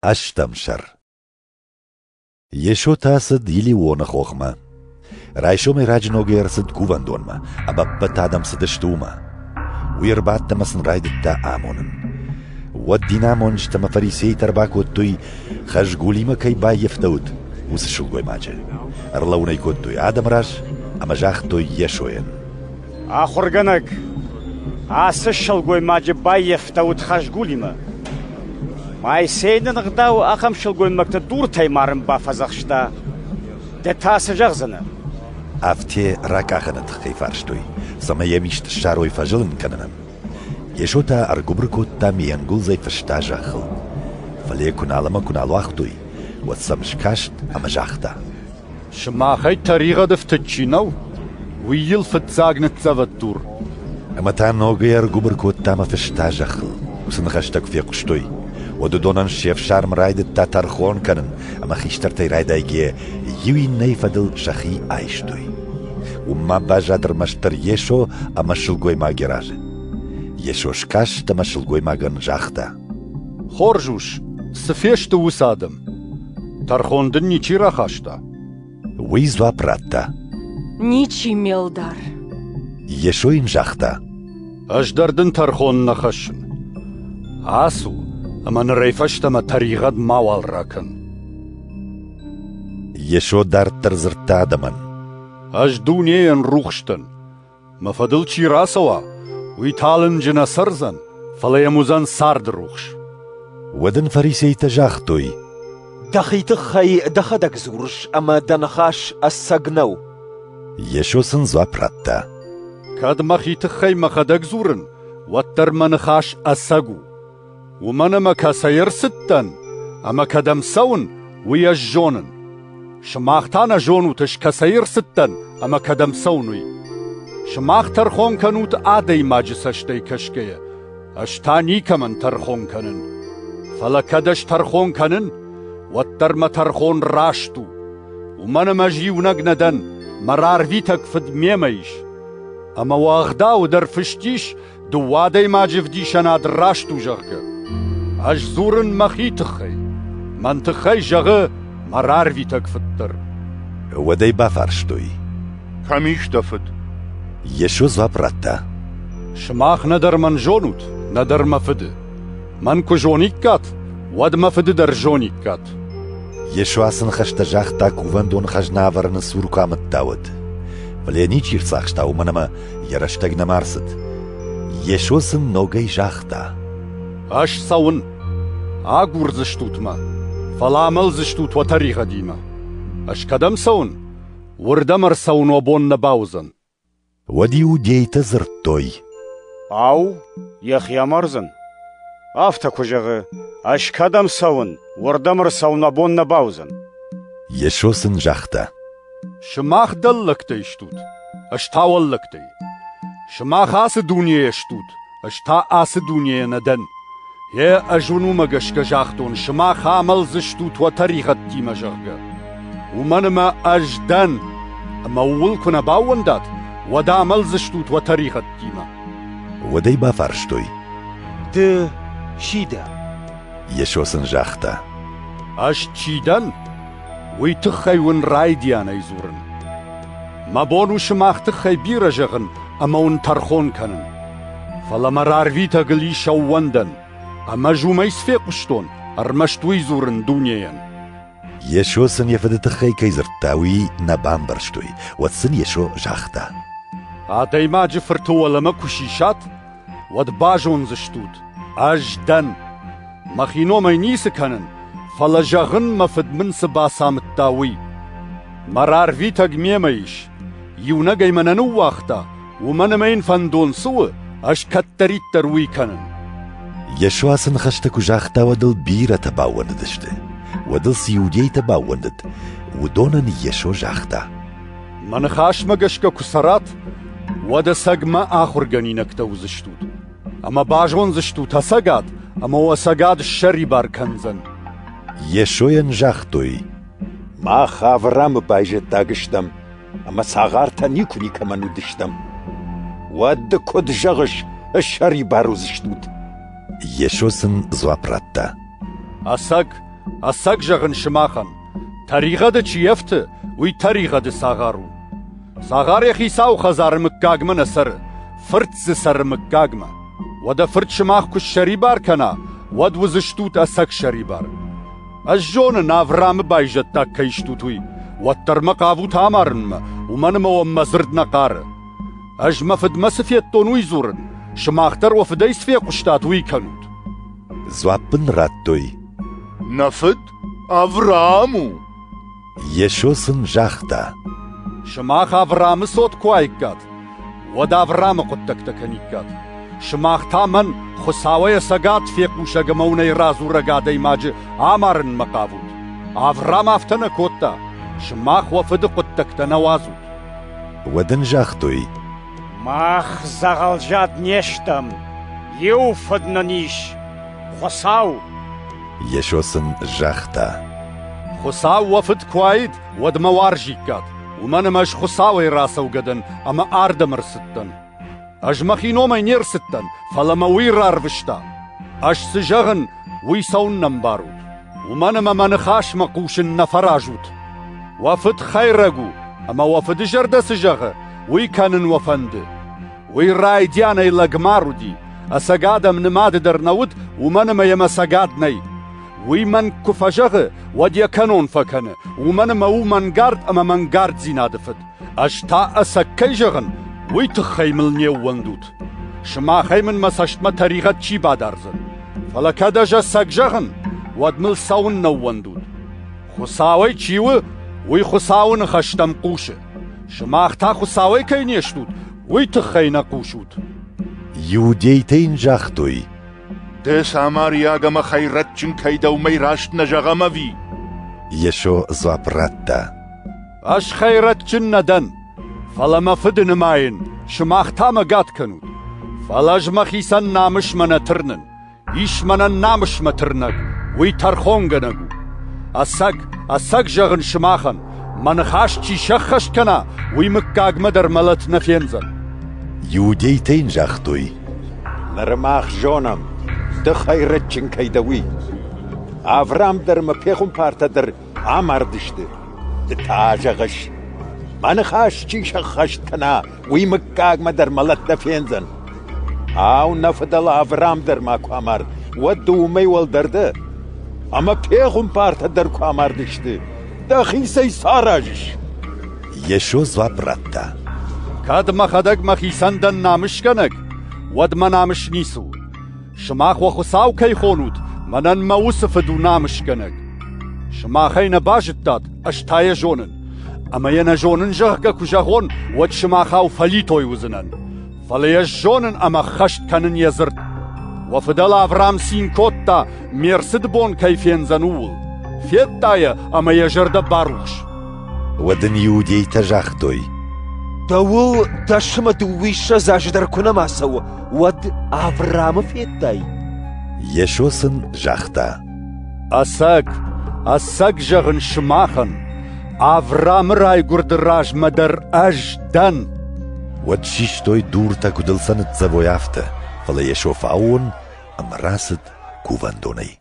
Ashtamshar. Yesho tasad yili wona khokhma. Raisho me rajnoger sad kuvandonma, ababbat adam sad shtuma. Wirbat masan raiditta amonen. Waddina monj tama farisei tarbakotui khashgulima kay bayeftod. Usshulgoy maje. Arlaunay kotui adam rash, amajachtoy Yeshoyen. Akhurganak. Asshulgoy maje bayeftod khashgulima. Май сейнен гдау ахам шылгой макта дур таймарым бафазахшта. Детасы жағзаны. Афте ракаханат хейфарштуй. Самаемишт шарой фажылын кананам. Ешота аргубркотта миянгулзай фашта жахыл. Фале куналама куналуахтуй. Ватсамшкашт амажахта. Шмахай тарига дефтчинау. Уил фатзагнет заваттур. Амата ногай аргубркотта ма фашта жахыл. Усанхаштак фекштуй. ودودونن شیف شرم راید تا ترخون کنن اما خیشتر تی رایدایگی یوی نیفدل شخی آیشتوی و ما باجادر مشتر یشو اما شلگوی ما گراجه یشو شکاشت اما شلگوی ما گن جاختا خورجوش سفیشت وسادم ترخوندن نیچی را خاشتا ویزوا پراتا نیچی ملدار یشو این جاختا اجدردن ترخون نخشن آسو اما نريفشتما تريغد ماوال راكن يشو دار ترزرتا دمن اج دونيين روخشتن ما فضلشي راسوا ويتالن جنا سرزن فليموزن سارد روخش ودن فريسي تجاختوي دخيت خي دخدك زورش اما دنخاش السجنو يشو سنزوا براتا كاد مخيت خي مخدك زورن واتر منخاش السجو ومن ما كسير ستن اما كدم سون ويا جونن شماختانا جونو تش كسير ستن اما كدم سونوي شماخ ترخون كنوت آدي ماجسشتي كشكيه اشتاني كمن ترخون كنن فلا كدش ترخون كنن والترم ترخون راشتو ومن ما جيونك ندن مرار فيتك فد ميميش اما واغداو درفشتيش دوادي ماجفديش ناد راشتو جغه اش زورن مخيتخي منتخي جغه مرار فيتك فتر ودي بافرشتوي كميش دفت يشو زوا براتا شماخ ندر من جونوت ندر مفد من كو جونيكات ود مفد در جونيكات يشو اسن خشت جاختا كوفندون خجناورن سوركامت داود فليني چيرساخشتا ومنما يرشتگنا مارسد يشو سن نوغي جاختا اش ساون اغور زشتوتما فلامل زشتوت وطريقة ديما اش كدم ساون وردمر ساون وبون نباوزن وديو ديت زرتوي او يخيا مرزن افتكو جغه اش كدم ساون وردمر ساون وبون نباوزن يشو سن جاختا شماخ دلكتي شتوت اش تاولكتي شماخ آس دونيه شتوت اش تا آس دونيه ندن يا أجونو مغشك جاختون شما خامل زشتوت وطريقة ديما جغة ومن ما أجدن أما ولكنا باوندات ودامل زشتوت وطريقة ديما ودي بافرشتوي د شيدا يشو سنجاختا أش تشيدن ويتخي ون رايديانا يزورن ما بونو شماخ تخي بيرا جغن أما ون ترخون كنن فلما رارفيتا قليشا وندن اما جو ما يسفيقشتون ارمشتوي زورن دونيين يشو سن يفدت خي كيزرتاوي نبام برشتوي واتسن يشو جاختا عطي ما جفرتو لما كشيشات ود باجون زشتوت اجدن مخينو ما ينيس كانن فلا جغن مفد من سبا سامتاوي مرار فيتاق ميميش يوناقاي مننو واختا ومن ما ينفندون سوى اش كتريت تروي كانن يشو اسن خشتكو جاختا ودل بيرا تباوندشت ودل سيودي تباوندت ودونن يشو جاختا من خاش مغشكا كسرات ودا سگما آخر گنينك توزشتود اما باجون زشتود هسگاد اما وسگاد الشري بار كنزن يشو ينجاختوي ما خاورام بايجت داگشتم اما ساغارتا نيكوني كمانو دشتم ود كود جغش الشري بارو زشتود يشو سن زوا براتا اسگ أساق جغن شماخن طريقة دا چيفت وي طريقة دا ساغارو ساغار يخي ساو خزار مكاقما نسر فرد سر مكاقما ودا فرد شماخ كش شريبار كنا ود وزشتوت أساق شريبار الجون نافرام بايجت تا كيشتوتوي والترمق عبو تامارن ومن ومزرد نقار أج مفد مسفيت تونوي زورن شماختر وفديس في قشتاتوي كنوت زوابن راتوي نفد أفرامو يشوسن جاختا شماخ أفرام صوت كوايكات ودا أفرام قدك تكنيكات شماخ تامن خساوية ساقات في قوشا موني رازو رقادي ماجي عمارن مقابوت أفرام أفتنا كوتا شماخ وفد قدك تنوازوت ودن جاختوي ماخ زغلجات نيشتم يوفدنا نيش خساو يشوسن جاختا خساو وفد كوايد ود موارجيكات ومن مش خساوي راسو قدن أما آردمر ستن أج مخينو مينير ستن فلما ويرار بشتا أج سجغن ويسون نمبارود ومن ما منخاش مقوش نفراجوت وفد خيرقو أما وفد جرد سجغ ويكانن وفند ويراي ديانا إلا قمارو دي أساقادا من ماد درنود ومن ما يمساقادني ويمن كفجغ وديا كانون فكن ومن ما ومن قارد أما من قارد زينادفت أشتا أساكي جغن ويتخيمل نيو وندوت شما خيمن مساشت ما تاريخة چي بادارزن فلكادا جا ساك جغن ودمل ساون نو وندوت خساوي چيو وي خساون خشتم قوشه شما اختا خساوي كي نيشتوت ويتخينا قوشوت يوديتين جاختوي دس أمارياغا خيرتشن كيدو ميراشت نجغموي يشو زوابراتا أش خيرتشن ندن فلما فدن ماين شما اختا مقات كنوت فلاج مخيسن نامش من ترنن إيش من نامش مترنق ويترخونغنقو أساق جغن شماخن من خاش چي شخش كنا ويمكاق مدر ملت نفينزن يوديتين جاختوي نرماخ جونم دخيرتشن كيدوي أفرام در مبيخم بارتا در عمر دشته دتاجغش من خاش چي شخش كنا ويمكاق مدر ملت نفينزن آو نفدل أفرام در ماكو عمر ودو ميول درده أما بيخم بارتا در كو عمر دشته دخي سي ساراجش يشو زوابراتا كاد مخدق مخيسن دن نامش كنق ود منامش نيسو شماخ وخساو كي خونوت منن موسف دو نامش كنق شماخين باجتات اشتايا جونن اما ينا جونن جغقا كجغون ود شماخاو فليتوي وزنن فليش جونن اما خشت كنن يزرد وفدل افرام سين كوتا ميرسد بون كيفين زنول فيتايا اما يجرد باروش ودن يوديتا جاختوي دول دشمت ويشا زاجدر كنا ما سوا ود أفرام فيتاي يشوسن جاختا أساق جغن شماخن أفرام راي قردراج مدر أجدن ود شيشتوي دورتا كدلسن تزبو يافته فلا يشوف عون أم راست كوفاندوني